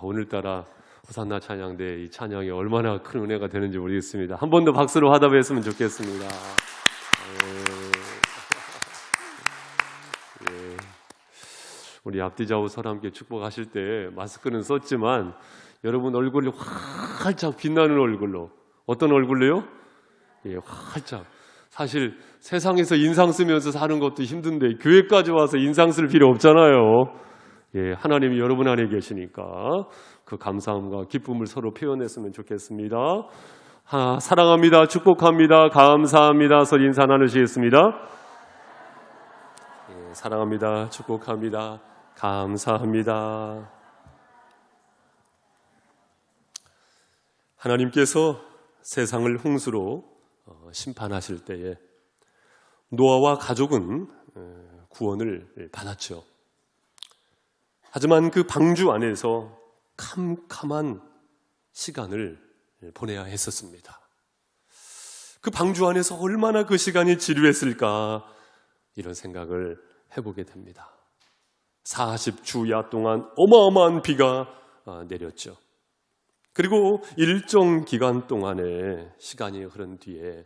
오늘따라 호산나 찬양대 이 찬양이 얼마나 큰 은혜가 되는지 모르겠습니다. 한 번 더 박수로 화답했으면 좋겠습니다. 우리 앞뒤 좌우 서로 함께 축복하실 때 마스크는 썼지만 여러분 얼굴이 활짝 빛나는 얼굴로, 어떤 얼굴로요? 활짝. 사실 세상에서 인상 쓰면서 사는 것도 힘든데 교회까지 와서 인상 쓸 필요 없잖아요. 하나님이 여러분 안에 계시니까 그 감사함과 기쁨을 서로 표현했으면 좋겠습니다. 사랑합니다. 축복합니다. 감사합니다. 서로 인사 나누시겠습니다. 사랑합니다. 축복합니다. 감사합니다. 하나님께서 세상을 홍수로 심판하실 때에 노아와 가족은 구원을 받았죠. 하지만 그 방주 안에서 캄캄한 시간을 보내야 했었습니다. 그 방주 안에서 얼마나 그 시간이 지루했을까 이런 생각을 해보게 됩니다. 40주야 동안 어마어마한 비가 내렸죠. 그리고 일정 기간 동안의 시간이 흐른 뒤에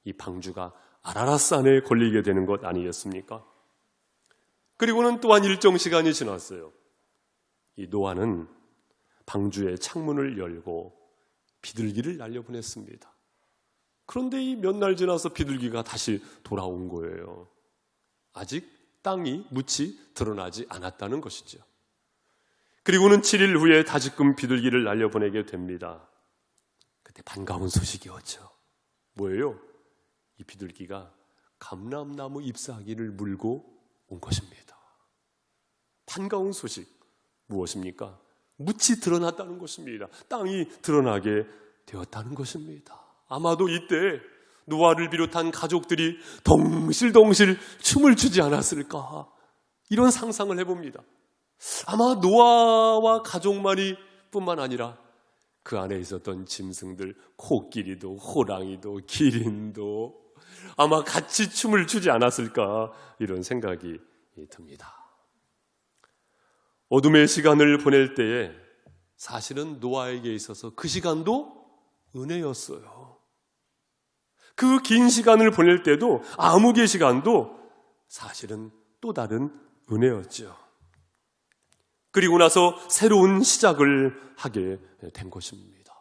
이 방주가 아라랏산에 걸리게 되는 것 아니겠습니까? 그리고는 또한 일정 시간이 지났어요. 이 노아는 방주의 창문을 열고 비둘기를 날려보냈습니다. 그런데 이 몇 날 지나서 비둘기가 다시 돌아온 거예요. 아직 땅이 묻이 드러나지 않았다는 것이죠. 그리고는 7일 후에 다시금 비둘기를 날려보내게 됩니다. 그때 반가운 소식이었죠. 뭐예요? 이 비둘기가 감람나무 잎사귀를 물고 온 것입니다. 반가운 소식 무엇입니까? 묻이 드러났다는 것입니다. 땅이 드러나게 되었다는 것입니다. 아마도 이때 노아를 비롯한 가족들이 덩실덩실 춤을 추지 않았을까, 이런 상상을 해봅니다. 아마 노아와 가족만이 뿐만 아니라 그 안에 있었던 짐승들, 코끼리도 호랑이도 기린도 아마 같이 춤을 추지 않았을까, 이런 생각이 듭니다. 어둠의 시간을 보낼 때에 사실은 노아에게 있어서 그 시간도 은혜였어요. 그 긴 시간을 보낼 때도, 암흑의 시간도 사실은 또 다른 은혜였죠. 그리고 나서 새로운 시작을 하게 된 것입니다.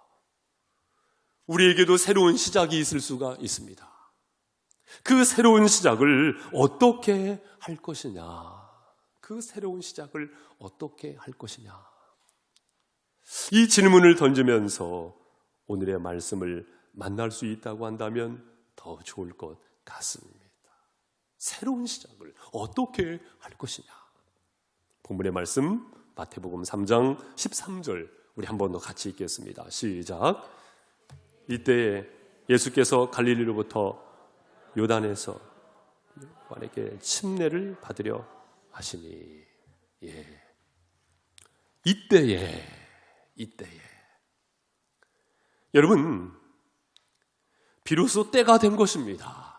우리에게도 새로운 시작이 있을 수가 있습니다. 그 새로운 시작을 어떻게 할 것이냐, 그 새로운 시작을 어떻게 할 것이냐, 이 질문을 던지면서 오늘의 말씀을 만날 수 있다고 한다면 더 좋을 것 같습니다. 새로운 시작을 어떻게 할 것이냐. 본문의 말씀 마태복음 3장 13절 우리 한 번 더 같이 읽겠습니다. 시작. 이때에 예수께서 갈릴리로부터 요단에서 요한에게 침례를 받으려 하시니. 이때에 여러분, 비로소 때가 된 것입니다.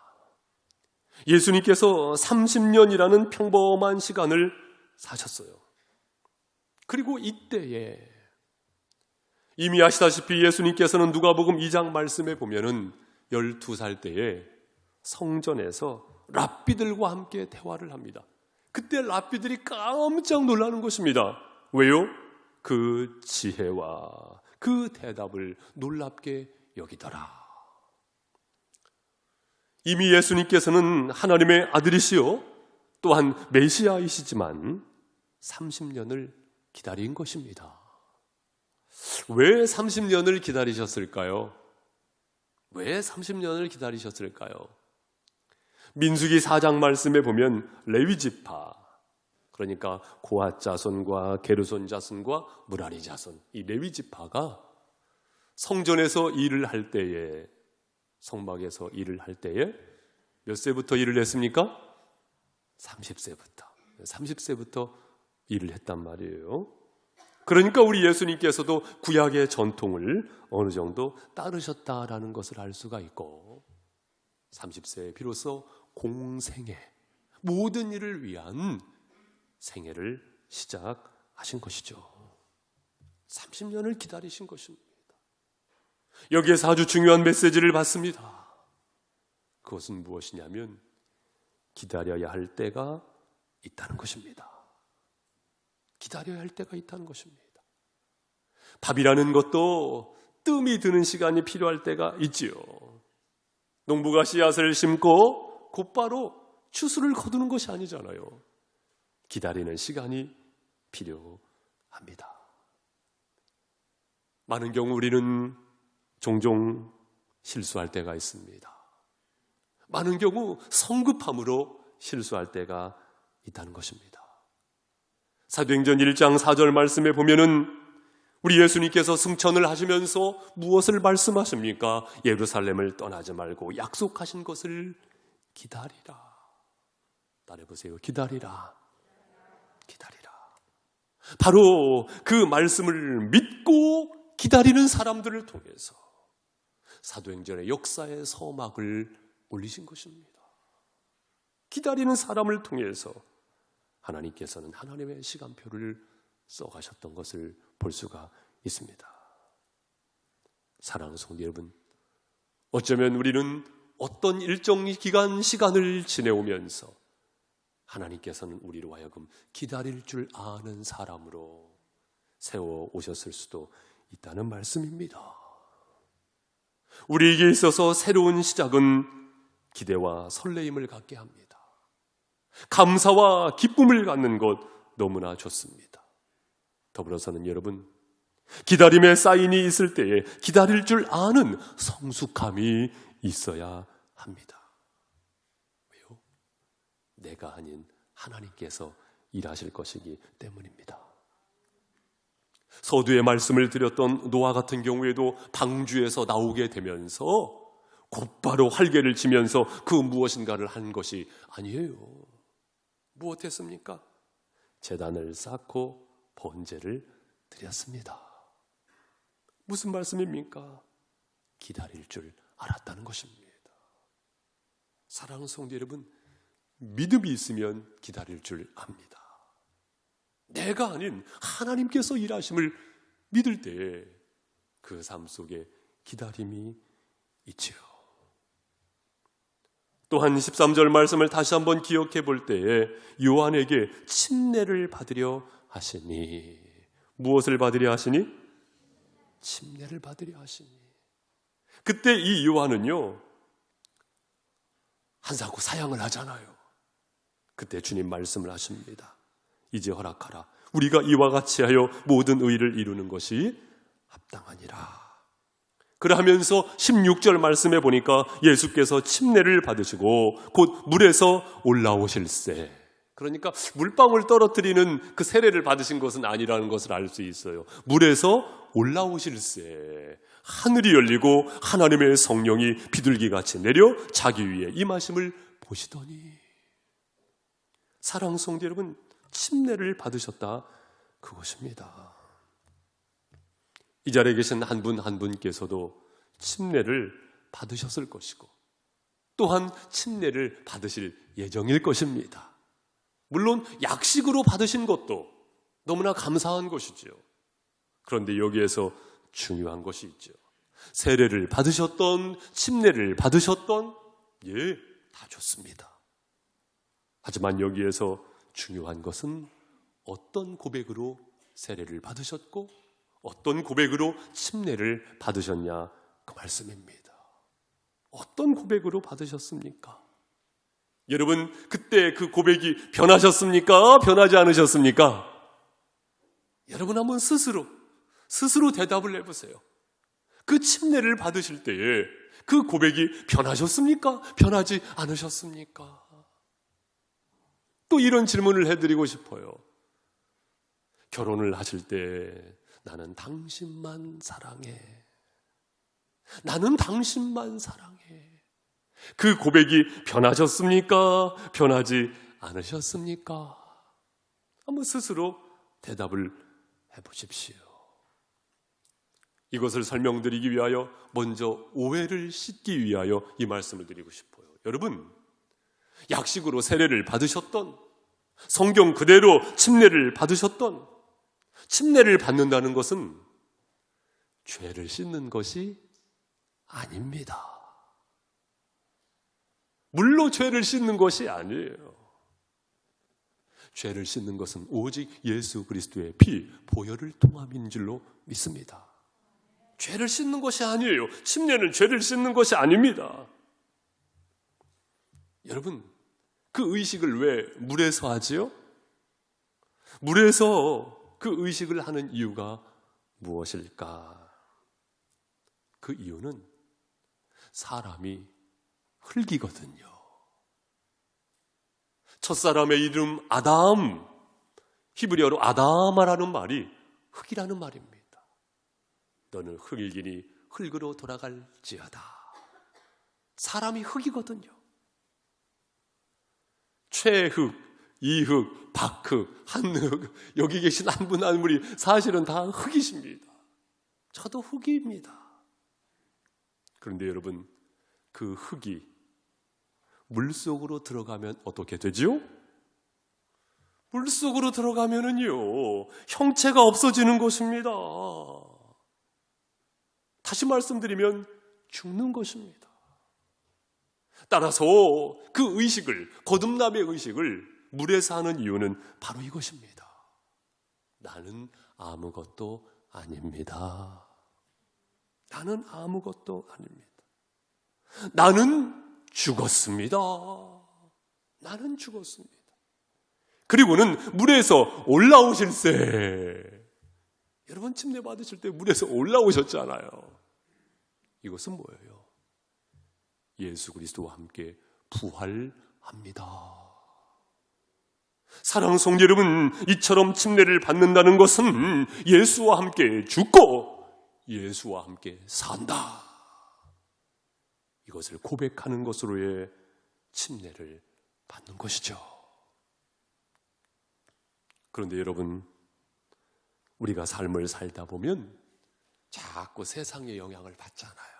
예수님께서 30년이라는 평범한 시간을 사셨어요. 그리고 이때에 이미 아시다시피 예수님께서는 누가복음 2장 말씀에 보면은 12살 때에 성전에서 랍비들과 함께 대화를 합니다. 그때 랍비들이 깜짝 놀라는 것입니다. 왜요? 그 지혜와 그 대답을 놀랍게 여기더라. 이미 예수님께서는 하나님의 아들이시요 또한 메시아이시지만 30년을 기다린 것입니다. 왜 30년을 기다리셨을까요? 왜 30년을 기다리셨을까요? 민수기 4장 말씀에 보면 레위지파, 그러니까 고핫 자손과 게르손 자손과 무라리 자손, 이 레위지파가 성전에서 일을 할 때에, 성막에서 일을 할 때에 몇 세부터 일을 했습니까? 30세부터 일을 했단 말이에요. 그러니까 우리 예수님께서도 구약의 전통을 어느 정도 따르셨다라는 것을 알 수가 있고, 30세에 비로소 공생애, 모든 일을 위한 생애를 시작하신 것이죠. 30년을 기다리신 것입니다. 여기에서 아주 중요한 메시지를 받습니다. 그것은 무엇이냐면 기다려야 할 때가 있다는 것입니다. 기다려야 할 때가 있다는 것입니다. 밥이라는 것도 뜸이 드는 시간이 필요할 때가 있지요. 농부가 씨앗을 심고 곧바로 추수를 거두는 것이 아니잖아요. 기다리는 시간이 필요합니다. 많은 경우 우리는 종종 실수할 때가 있습니다. 많은 경우 성급함으로 실수할 때가 있다는 것입니다. 사도행전 1장 4절 말씀에 보면은 우리 예수님께서 승천을 하시면서 무엇을 말씀하십니까? 예루살렘을 떠나지 말고 약속하신 것을 기다리라. 따라해보세요. 기다리라. 기다리라. 바로 그 말씀을 믿고 기다리는 사람들을 통해서 사도행전의 역사의 서막을 올리신 것입니다. 기다리는 사람을 통해서 하나님께서는 하나님의 시간표를 써가셨던 것을 볼 수가 있습니다. 사랑하는 성도 여러분, 어쩌면 우리는 어떤 일정 기간 시간을 지내오면서 하나님께서는 우리로 하여금 기다릴 줄 아는 사람으로 세워 오셨을 수도 있다는 말씀입니다. 우리에게 있어서 새로운 시작은 기대와 설레임을 갖게 합니다. 감사와 기쁨을 갖는 것 너무나 좋습니다. 더불어서는 여러분, 기다림의 사인이 있을 때에 기다릴 줄 아는 성숙함이 있어야 합니다. 왜요? 내가 아닌 하나님께서 일하실 것이기 때문입니다. 서두에 말씀을 드렸던 노아 같은 경우에도 방주에서 나오게 되면서 곧바로 활개를 치면서 그 무엇인가를 한 것이 아니에요. 무엇했습니까? 제단을 쌓고 번제를 드렸습니다. 무슨 말씀입니까? 기다릴 줄 알았다는 것입니다. 사랑하는 성도 여러분, 믿음이 있으면 기다릴 줄 압니다. 내가 아닌 하나님께서 일하심을 믿을 때에 그 삶 속에 기다림이 있지요. 또한 13절 말씀을 다시 한번 기억해 볼 때에 요한에게 침례를 받으려 하시니, 무엇을 받으려 하시니? 침례를 받으려 하시니. 그때 이 요한은요, 한사코 사양을 하잖아요. 그때 주님 말씀을 하십니다. 이제 허락하라. 우리가 이와 같이 하여 모든 의를 이루는 것이 합당하니라. 그러하면서 16절 말씀에 보니까 예수께서 침례를 받으시고 곧 물에서 올라오실세. 그러니까 물방울 떨어뜨리는 그 세례를 받으신 것은 아니라는 것을 알 수 있어요. 물에서 올라오실세. 하늘이 열리고 하나님의 성령이 비둘기같이 내려 자기 위에 임하심을 보시더니. 사랑하는 성도 여러분, 침례를 받으셨다 그것입니다. 이 자리에 계신 한 분 한 분께서도 침례를 받으셨을 것이고 또한 침례를 받으실 예정일 것입니다. 물론 약식으로 받으신 것도 너무나 감사한 것이죠. 그런데 여기에서 중요한 것이 있죠. 세례를 받으셨던, 침례를 받으셨던, 다 좋습니다. 하지만 여기에서 중요한 것은 어떤 고백으로 세례를 받으셨고 어떤 고백으로 침례를 받으셨냐, 그 말씀입니다. 어떤 고백으로 받으셨습니까? 여러분, 그때 그 고백이 변하셨습니까? 변하지 않으셨습니까? 여러분 한번 스스로 대답을 해보세요. 그 침례를 받으실 때에 그 고백이 변하셨습니까? 변하지 않으셨습니까? 또 이런 질문을 해드리고 싶어요. 결혼을 하실 때 나는 당신만 사랑해. 나는 당신만 사랑해. 그 고백이 변하셨습니까? 변하지 않으셨습니까? 한번 스스로 대답을 해보십시오. 이것을 설명드리기 위하여 먼저 오해를 씻기 위하여 이 말씀을 드리고 싶어요. 여러분, 약식으로 세례를 받으셨던, 성경 그대로 침례를 받으셨던, 침례를 받는다는 것은 죄를 씻는 것이 아닙니다. 물로 죄를 씻는 것이 아니에요. 죄를 씻는 것은 오직 예수 그리스도의 피, 보혈을 통함인 줄로 믿습니다. 죄를 씻는 것이 아니에요. 침례는 죄를 씻는 것이 아닙니다. 여러분, 그 의식을 왜 물에서 하지요? 물에서 그 의식을 하는 이유가 무엇일까? 그 이유는 사람이 흙이거든요. 첫사람의 이름 아담, 히브리어로 아담아라는 말이 흙이라는 말입니다. 너는 흙이기니 흙으로 돌아갈지어다. 사람이 흙이거든요. 최흙, 이흙, 박흙, 한흙, 여기 계신 한 분 한 분이 사실은 다 흙이십니다. 저도 흙입니다. 그런데 여러분, 그 흙이 물속으로 들어가면 어떻게 되지요? 물속으로 들어가면은요, 형체가 없어지는 것입니다. 다시 말씀드리면 죽는 것입니다. 따라서 그 의식을, 거듭남의 의식을 물에서 하는 이유는 바로 이것입니다. 나는 아무것도 아닙니다. 나는 아무것도 아닙니다. 나는 죽었습니다. 나는 죽었습니다. 그리고는 물에서 올라오실세. 여러분 침례 받으실 때 물에서 올라오셨잖아요. 이것은 뭐예요? 예수 그리스도와 함께 부활합니다. 사랑하는 성도 여러분, 이처럼 침례를 받는다는 것은 예수와 함께 죽고 예수와 함께 산다. 이것을 고백하는 것으로의 침례를 받는 것이죠. 그런데 여러분, 우리가 삶을 살다 보면 자꾸 세상의 영향을 받잖아요.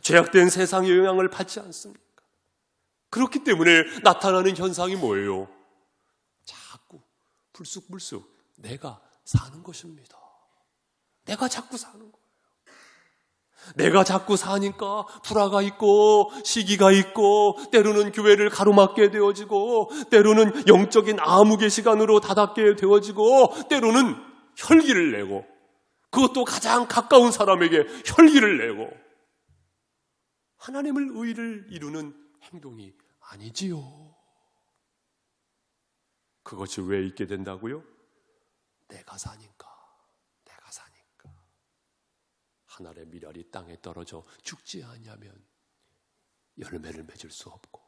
죄악된 세상의 영향을 받지 않습니까? 그렇기 때문에 나타나는 현상이 뭐예요? 자꾸 불쑥불쑥 내가 사는 것입니다. 내가 자꾸 사는 거예요. 내가 자꾸 사니까 불화가 있고 시기가 있고 때로는 교회를 가로막게 되어지고 때로는 영적인 암흑의 시간으로 닫게 되어지고 때로는 혈기를 내고 그것도 가장 가까운 사람에게 혈기를 내고 하나님을 의를 이루는 행동이 아니지요. 그것이 왜 있게 된다고요? 내가 사니까. 한 알의 밀알이 땅에 떨어져 죽지 않으면 열매를 맺을 수 없고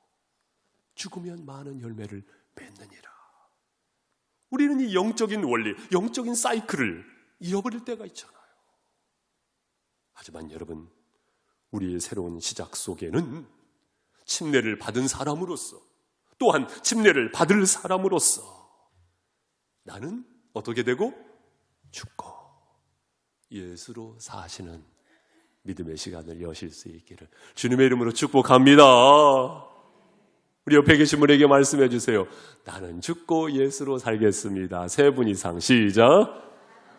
죽으면 많은 열매를 맺느니라. 우리는 이 영적인 원리, 영적인 사이클을 잃어버릴 때가 있잖아요. 하지만 여러분, 우리의 새로운 시작 속에는 침례를 받은 사람으로서 또한 침례를 받을 사람으로서 나는 어떻게 되고 죽고 예수로 사시는 믿음의 시간을 여실 수 있기를 주님의 이름으로 축복합니다. 우리 옆에 계신 분에게 말씀해 주세요. 나는 죽고 예수로 살겠습니다. 3분 이상 시작.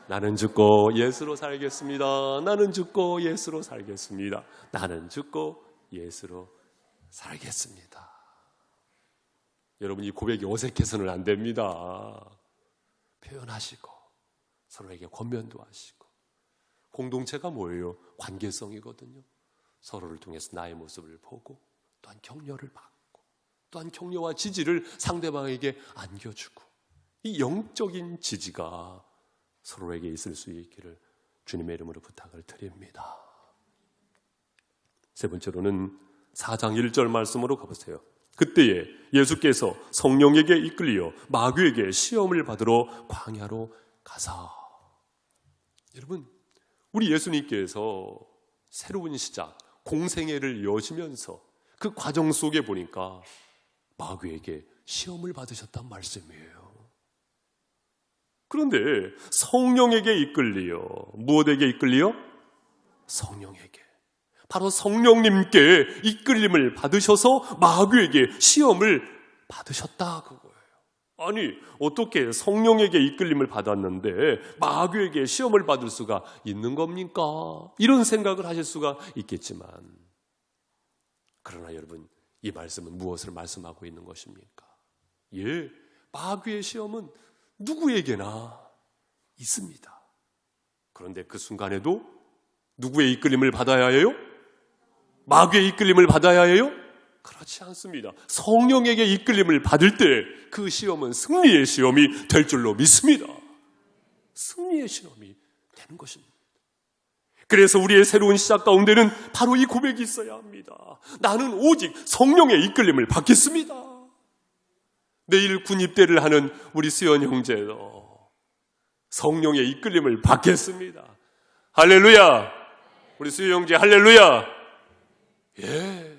나는 죽고 예수로 살겠습니다. 나는 죽고 예수로 살겠습니다. 나는 죽고 예수로 살겠습니다. 여러분, 이 고백이 어색해서는 안 됩니다. 표현하시고 서로에게 권면도 하시고. 공동체가 뭐예요? 관계성이거든요. 서로를 통해서 나의 모습을 보고 또한 격려를 받고 또한 격려와 지지를 상대방에게 안겨주고 이 영적인 지지가 서로에게 있을 수 있기를 주님의 이름으로 부탁을 드립니다. 세 번째로는 4장 1절 말씀으로 가보세요. 그때에 예수께서 성령에게 이끌려 마귀에게 시험을 받으러 광야로 가사. 여러분, 우리 예수님께서 새로운 시작, 공생애를 여시면서 그 과정 속에 보니까 마귀에게 시험을 받으셨단 말씀이에요. 그런데 성령에게 이끌리어, 무엇에게 이끌리어? 성령에게. 바로 성령님께 이끌림을 받으셔서 마귀에게 시험을 받으셨다 그거예요. 아니, 어떻게 성령에게 이끌림을 받았는데 마귀에게 시험을 받을 수가 있는 겁니까? 이런 생각을 하실 수가 있겠지만, 그러나 여러분, 이 말씀은 무엇을 말씀하고 있는 것입니까? 예, 마귀의 시험은 누구에게나 있습니다. 그런데 그 순간에도 누구의 이끌림을 받아야 해요? 마귀의 이끌림을 받아야 해요? 그렇지 않습니다. 성령에게 이끌림을 받을 때 그 시험은 승리의 시험이 될 줄로 믿습니다. 승리의 시험이 되는 것입니다. 그래서 우리의 새로운 시작 가운데는 바로 이 고백이 있어야 합니다. 나는 오직 성령의 이끌림을 받겠습니다. 내일 군입대를 하는 우리 수연 형제도 성령의 이끌림을 받겠습니다. 할렐루야! 우리 수연 형제 할렐루야! 예,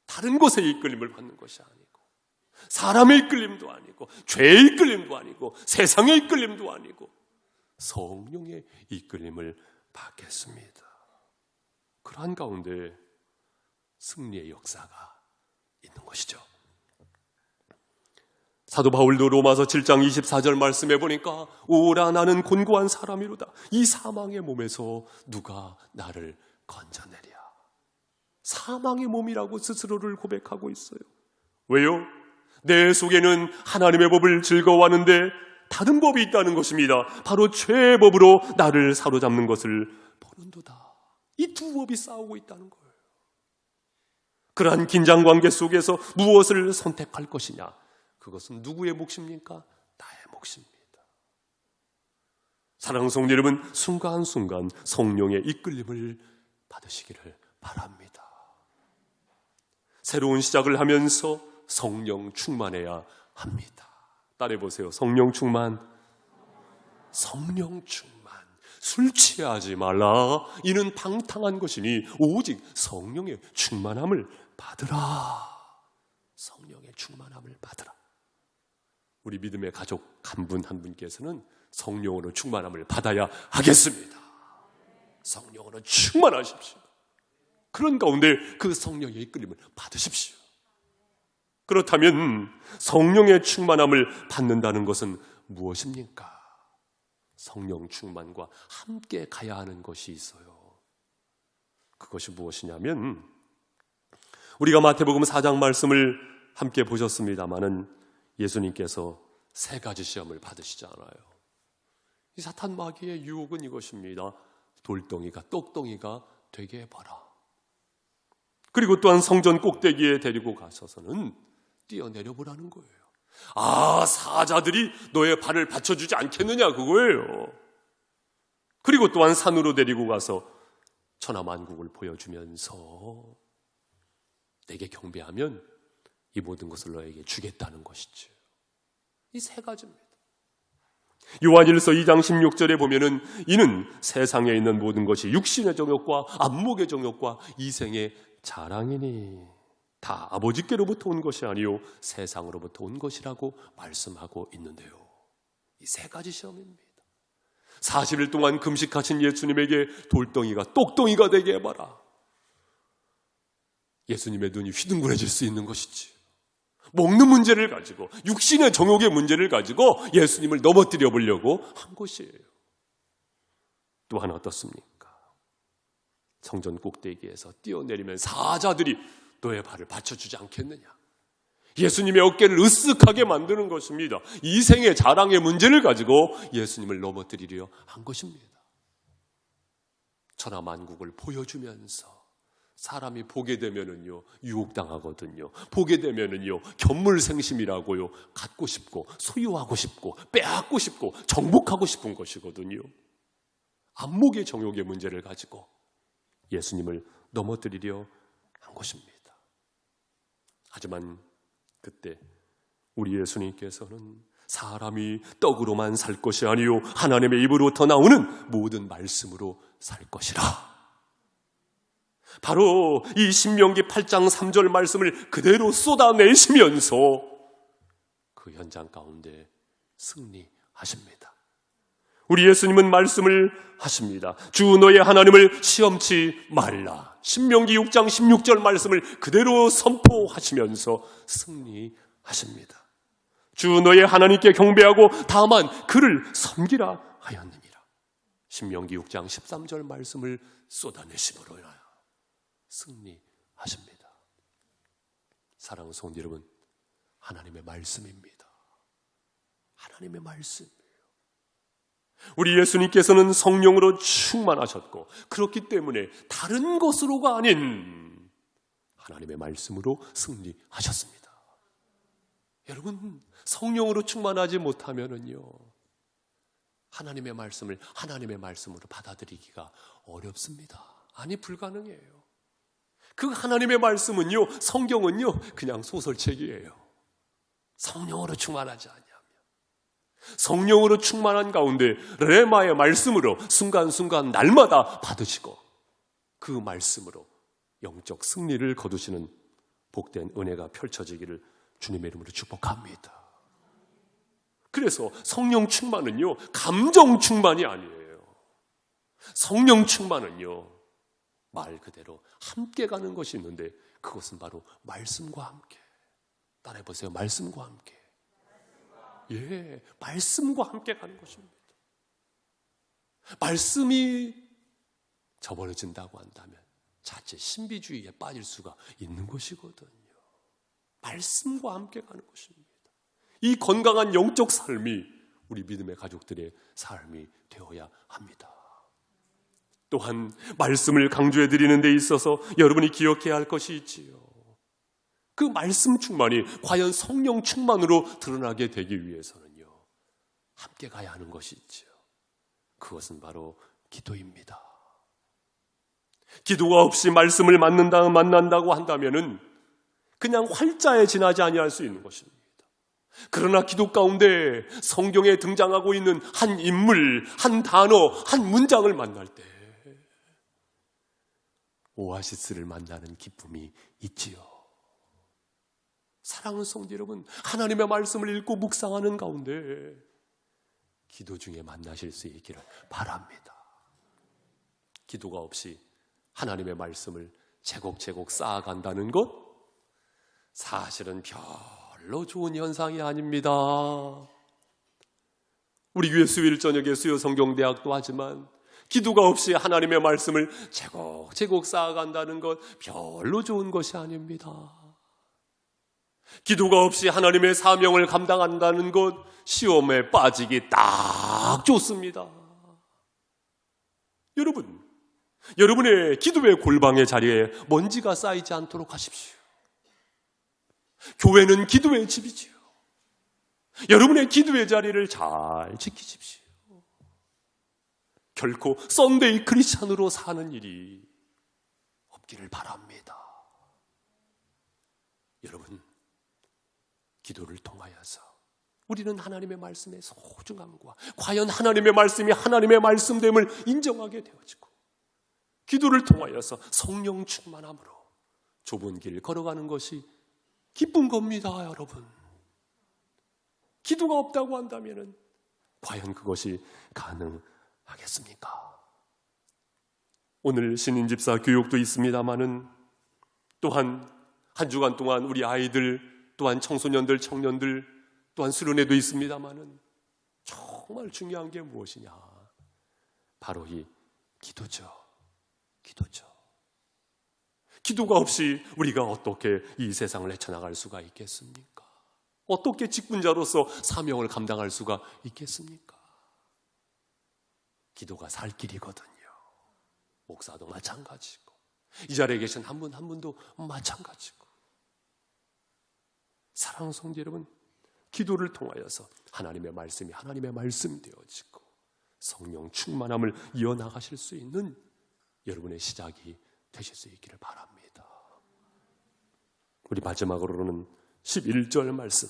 다른 곳에 이끌림을 받는 것이 아니고, 사람의 이끌림도 아니고, 죄의 이끌림도 아니고, 세상의 이끌림도 아니고, 성령의 이끌림을 받겠습니다. 그러한 가운데 승리의 역사가 있는 것이죠. 사도 바울도 로마서 7장 24절 말씀해 보니까, 오라 나는 곤고한 사람이로다. 이 사망의 몸에서 누가 나를 건져내랴. 사망의 몸이라고 스스로를 고백하고 있어요. 왜요? 내 속에는 하나님의 법을 즐거워하는데 다른 법이 있다는 것입니다. 바로 죄의 법으로 나를 사로잡는 것을 보는도다. 이 두 법이 싸우고 있다는 거예요. 그러한 긴장관계 속에서 무엇을 선택할 것이냐? 그것은 누구의 몫입니까? 나의 몫입니다. 사랑하는 성도 여러분, 순간순간 성령의 이끌림을 받으시기를 바랍니다. 새로운 시작을 하면서 성령 충만해야 합니다. 따라해보세요. 성령 충만. 성령 충만. 술 취하지 말라. 이는 방탕한 것이니 오직 성령의 충만함을 받으라. 성령의 충만함을 받으라. 우리 믿음의 가족 한 분 한 분께서는 성령으로 충만함을 받아야 하겠습니다. 성령으로 충만하십시오. 그런 가운데 그 성령의 이끌림을 받으십시오. 그렇다면 성령의 충만함을 받는다는 것은 무엇입니까? 성령 충만과 함께 가야 하는 것이 있어요. 그것이 무엇이냐면, 우리가 마태복음 4장 말씀을 함께 보셨습니다마는 예수님께서 세 가지 시험을 받으시잖아요. 이 사탄 마귀의 유혹은 이것입니다. 돌덩이가 똑덩이가 되게 해봐라. 그리고 또한 성전 꼭대기에 데리고 가셔서는 뛰어내려 보라는 거예요. 아, 사자들이 너의 발을 받쳐주지 않겠느냐, 그거예요. 그리고 또한 산으로 데리고 가서 천하만국을 보여주면서 내게 경배하면 이 모든 것을 너에게 주겠다는 것이죠. 이 세 가지입니다. 요한일서 2장 16절에 보면은 이는 세상에 있는 모든 것이 육신의 정욕과 안목의 정욕과 이생의 자랑이니 다 아버지께로부터 온 것이 아니요 세상으로부터 온 것이라고 말씀하고 있는데요. 이 세 가지 시험입니다. 40일 동안 금식하신 예수님에게 돌덩이가 똑덩이가 되게 해봐라. 예수님의 눈이 휘둥그레질 수 있는 것이지. 먹는 문제를 가지고, 육신의 정욕의 문제를 가지고 예수님을 넘어뜨려 보려고 한 것이에요. 또 하나 어떻습니까? 성전 꼭대기에서 뛰어내리면 사자들이 너의 발을 받쳐주지 않겠느냐. 예수님의 어깨를 으쓱하게 만드는 것입니다. 이생의 자랑의 문제를 가지고 예수님을 넘어뜨리려 한 것입니다. 천하만국을 보여주면서 사람이 보게 되면은요, 유혹당하거든요. 보게 되면은요, 견물생심이라고요, 갖고 싶고, 소유하고 싶고, 빼앗고 싶고, 정복하고 싶은 것이거든요. 안목의 정욕의 문제를 가지고 예수님을 넘어뜨리려 한 것입니다. 하지만 그때 우리 예수님께서는 사람이 떡으로만 살 것이 아니요 하나님의 입으로부터 나오는 모든 말씀으로 살 것이라. 바로 이 신명기 8장 3절 말씀을 그대로 쏟아내시면서 그 현장 가운데 승리하십니다. 우리 예수님은 말씀을 하십니다. 주 너의 하나님을 시험치 말라. 신명기 6장 16절 말씀을 그대로 선포하시면서 승리하십니다. 주 너의 하나님께 경배하고 다만 그를 섬기라 하였느니라. 신명기 6장 13절 말씀을 쏟아내심으로 인하여 승리하십니다. 사랑하는 성도 여러분, 하나님의 말씀입니다. 하나님의 말씀이에요. 우리 예수님께서는 성령으로 충만하셨고 그렇기 때문에 다른 것으로가 아닌 하나님의 말씀으로 승리하셨습니다. 여러분, 성령으로 충만하지 못하면은요, 하나님의 말씀을 하나님의 말씀으로 받아들이기가 어렵습니다. 아니, 불가능해요. 그 하나님의 말씀은요, 성경은요, 그냥 소설책이에요. 성령으로 충만하지 않냐면, 성령으로 충만한 가운데 레마의 말씀으로 순간순간 날마다 받으시고 그 말씀으로 영적 승리를 거두시는 복된 은혜가 펼쳐지기를 주님의 이름으로 축복합니다. 그래서 성령 충만은요, 감정 충만이 아니에요. 성령 충만은요, 말 그대로 함께 가는 것이 있는데 그것은 바로 말씀과 함께. 따라해보세요. 말씀과 함께. 예, 말씀과 함께 가는 것입니다. 말씀이 저버려진다고 한다면 자체 신비주의에 빠질 수가 있는 것이거든요. 말씀과 함께 가는 것입니다. 이 건강한 영적 삶이 우리 믿음의 가족들의 삶이 되어야 합니다. 또한 말씀을 강조해 드리는 데 있어서 여러분이 기억해야 할 것이 있지요. 그 말씀 충만이 과연 성령 충만으로 드러나게 되기 위해서는요, 함께 가야 하는 것이 있지요. 그것은 바로 기도입니다. 기도가 없이 말씀을 만난다고 한다면은 그냥 활자에 지나지 아니할 수 있는 것입니다. 그러나 기도 가운데 성경에 등장하고 있는 한 인물, 한 단어, 한 문장을 만날 때 오아시스를 만나는 기쁨이 있지요. 사랑하는 성도 여러분, 하나님의 말씀을 읽고 묵상하는 가운데 기도 중에 만나실 수 있기를 바랍니다. 기도가 없이 하나님의 말씀을 제곡제곡 쌓아간다는 것, 사실은 별로 좋은 현상이 아닙니다. 우리 교회 수요일 저녁에 수요 성경대학도 하지만 기도가 없이 하나님의 말씀을 제곡제곡 쌓아간다는 것 별로 좋은 것이 아닙니다. 기도가 없이 하나님의 사명을 감당한다는 것, 시험에 빠지기 딱 좋습니다. 여러분, 여러분의 기도의 골방의 자리에 먼지가 쌓이지 않도록 하십시오. 교회는 기도의 집이지요. 여러분의 기도의 자리를 잘 지키십시오. 결코 썬데이 크리스찬으로 사는 일이 없기를 바랍니다. 여러분, 기도를 통하여서 우리는 하나님의 말씀의 소중함과 과연 하나님의 말씀이 하나님의 말씀됨을 인정하게 되어지고, 기도를 통하여서 성령 충만함으로 좁은 길 걸어가는 것이 기쁜 겁니다. 여러분, 기도가 없다고 한다면 과연 그것이 가능하겠습니까? 오늘 신인집사 교육도 있습니다마는 또한 한 주간 동안 우리 아이들, 또한 청소년들, 청년들, 또한 수련회도 있습니다마는 정말 중요한 게 무엇이냐? 바로 이 기도죠. 기도죠. 기도가 없이 우리가 어떻게 이 세상을 헤쳐나갈 수가 있겠습니까? 어떻게 직분자로서 사명을 감당할 수가 있겠습니까? 기도가 살 길이거든요. 목사도 마찬가지고, 이 자리에 계신 한 분 한 분도 마찬가지고. 사랑하는 성도 여러분, 기도를 통하여서 하나님의 말씀이 하나님의 말씀 되어지고 성령 충만함을 이어나가실 수 있는 여러분의 시작이 되실 수 있기를 바랍니다. 우리 마지막으로는 11절 말씀,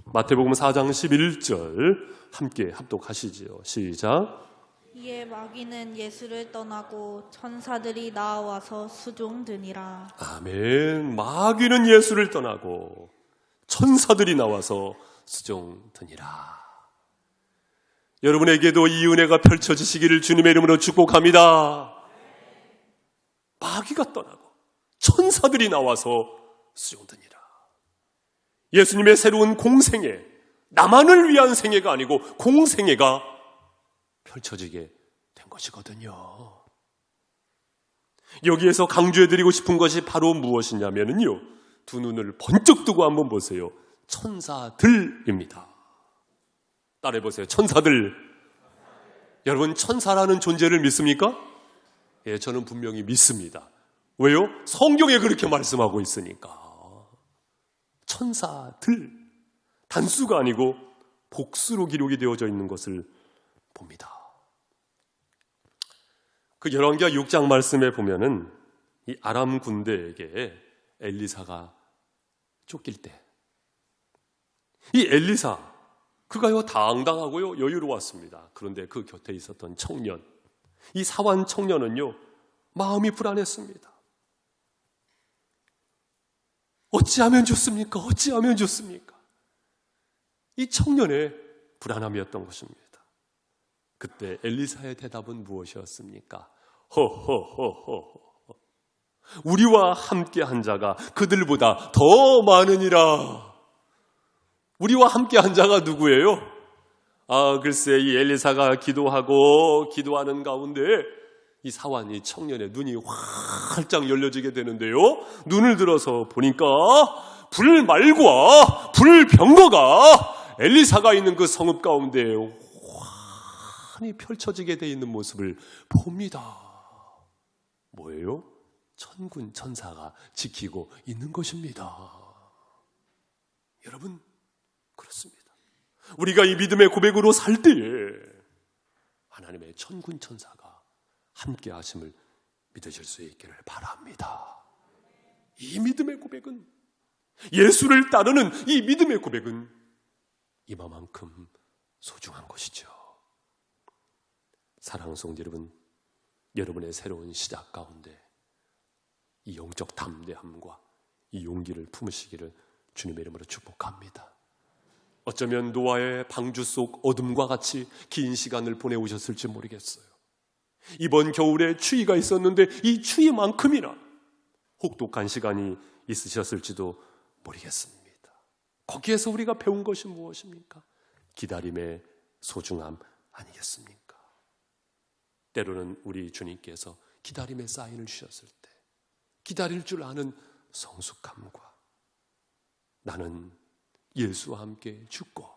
마태복음 4장 11절 함께 합독하시지요. 시작. 이에 마귀는 예수를 떠나고 천사들이 나와서 수종드니라. 아멘. 마귀는 예수를 떠나고 천사들이 나와서 수종드니라. 여러분에게도 이 은혜가 펼쳐지시기를 주님의 이름으로 축복합니다. 마귀가 떠나고 천사들이 나와서 수종드니라. 예수님의 새로운 공생에 나만을 위한 생애가 아니고 공생애가 펼쳐지게 된 것이거든요. 여기에서 강조해드리고 싶은 것이 바로 무엇이냐면요, 두 눈을 번쩍 뜨고 한번 보세요. 천사들입니다. 따라해보세요. 천사들. 여러분, 천사라는 존재를 믿습니까? 예, 저는 분명히 믿습니다. 왜요? 성경에 그렇게 말씀하고 있으니까. 천사들. 단수가 아니고 복수로 기록이 되어져 있는 것을 봅니다. 그 열왕기하 6장 말씀에 보면은 이 아람 군대에게 엘리사가 쫓길 때, 이 엘리사, 그가요 당당하고요 여유로웠습니다. 그런데 그 곁에 있었던 청년, 이 사환 청년은요 마음이 불안했습니다. 어찌하면 좋습니까? 어찌하면 좋습니까? 이 청년의 불안함이었던 것입니다. 그때 엘리사의 대답은 무엇이었습니까? 허허허허, 우리와 함께 한 자가 그들보다 더 많으니라. 우리와 함께 한 자가 누구예요? 글쎄, 이 엘리사가 기도하는 가운데 이 사환이 청년의 눈이 활짝 열려지게 되는데요, 눈을 들어서 보니까 불말과 불병거가 엘리사가 있는 그 성읍 가운데 환히 펼쳐지게 돼 있는 모습을 봅니다. 뭐예요? 천군 천사가 지키고 있는 것입니다. 여러분, 그렇습니다. 우리가 이 믿음의 고백으로 살 때에 하나님의 천군 천사가 함께 하심을 믿으실 수 있기를 바랍니다. 이 믿음의 고백은, 예수를 따르는 이 믿음의 고백은 이만큼 소중한 것이죠. 사랑하는 성도 여러분, 여러분의 새로운 시작 가운데 이 영적 담대함과 이 용기를 품으시기를 주님의 이름으로 축복합니다. 어쩌면 노아의 방주 속 어둠과 같이 긴 시간을 보내오셨을지 모르겠어요. 이번 겨울에 추위가 있었는데 이 추위만큼이나 혹독한 시간이 있으셨을지도 모르겠습니다. 거기에서 우리가 배운 것이 무엇입니까? 기다림의 소중함 아니겠습니까? 때로는 우리 주님께서 기다림의 사인을 주셨을 때 기다릴 줄 아는 성숙함과, 나는 예수와 함께 죽고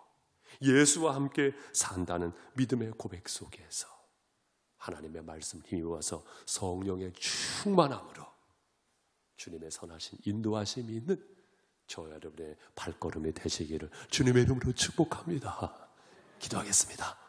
예수와 함께 산다는 믿음의 고백 속에서 하나님의 말씀 힘입어서 성령의 충만함으로 주님의 선하신 인도하심이 있는 저 여러분의 발걸음이 되시기를 주님의 이름으로 축복합니다. 기도하겠습니다.